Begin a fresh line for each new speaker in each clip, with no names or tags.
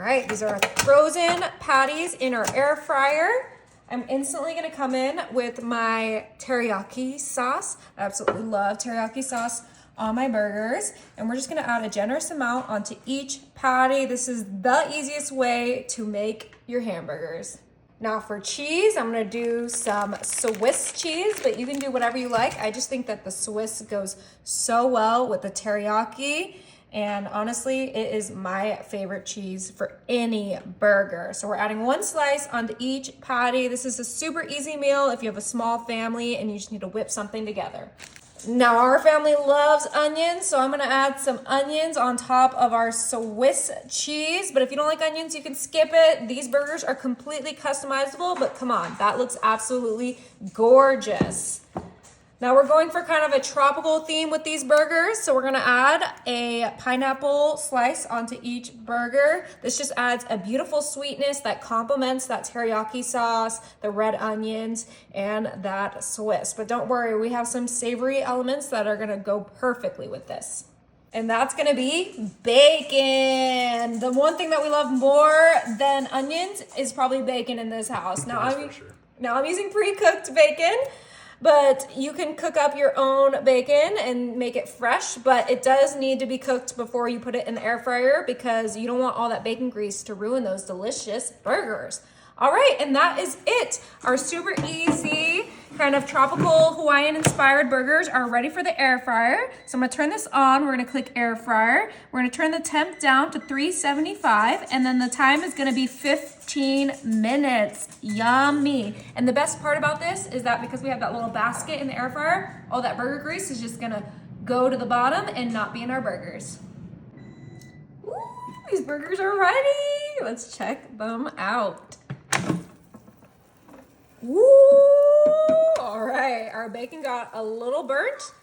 right, these are frozen patties in our air fryer. I'm instantly gonna come in with my teriyaki sauce. I absolutely love teriyaki sauce on my burgers. And we're just gonna add a generous amount onto each patty. This is the easiest way to make your hamburgers. Now for cheese, I'm gonna do some Swiss cheese, but you can do whatever you like. I just think that the Swiss goes so well with the teriyaki. And honestly, it is my favorite cheese for any burger. So we're adding 1 slice onto each patty. This is a super easy meal if you have a small family and you just need to whip something together. Now our family loves onions, so I'm gonna add some onions on top of our Swiss cheese. But if you don't like onions, you can skip it. These burgers are completely customizable, but come on, that looks absolutely gorgeous. Now we're going for kind of a tropical theme with these burgers. So we're gonna add a pineapple slice onto each burger. This just adds a beautiful sweetness that complements that teriyaki sauce, the red onions, and that Swiss. But don't worry, we have some savory elements that are gonna go perfectly with this. And that's gonna be bacon. The one thing that we love more than onions is probably bacon in this house. Now I'm using pre-cooked bacon. But you can cook up your own bacon and make it fresh, but it does need to be cooked before you put it in the air fryer because you don't want all that bacon grease to ruin those delicious burgers. All right, and that is it. Our super easy kind of tropical Hawaiian inspired burgers are ready for the air fryer. So I'm gonna turn this on. We're gonna click air fryer. We're gonna turn the temp down to 375, and then the time is gonna be 15 minutes. Yummy. And the best part about this is that because we have that little basket in the air fryer, all that burger grease is just gonna go to the bottom and not be in our burgers. Ooh, these burgers are ready. Let's check them out. Ooh, all right, our bacon got a little burnt.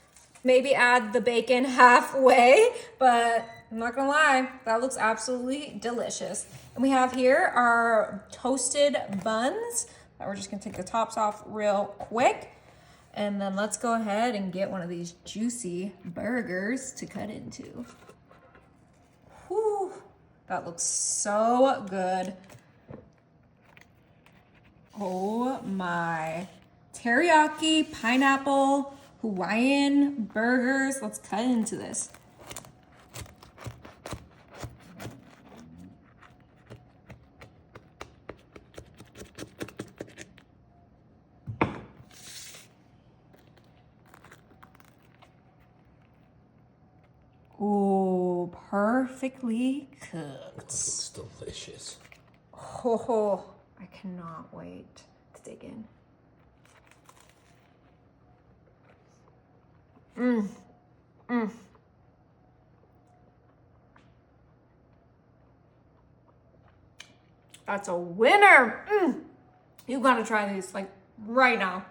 Maybe add the bacon halfway, but I'm not gonna lie, that looks absolutely delicious. And we have here our toasted buns. We're just gonna take the tops off real quick. And then let's go ahead and get one of these juicy burgers to cut into. Whew, that looks so good. Oh my. Teriyaki, pineapple, Hawaiian burgers. Let's cut into this. Oh, perfectly cooked.
It's delicious.
Oh, I cannot wait to dig in. That's a winner. You gotta try these like right now.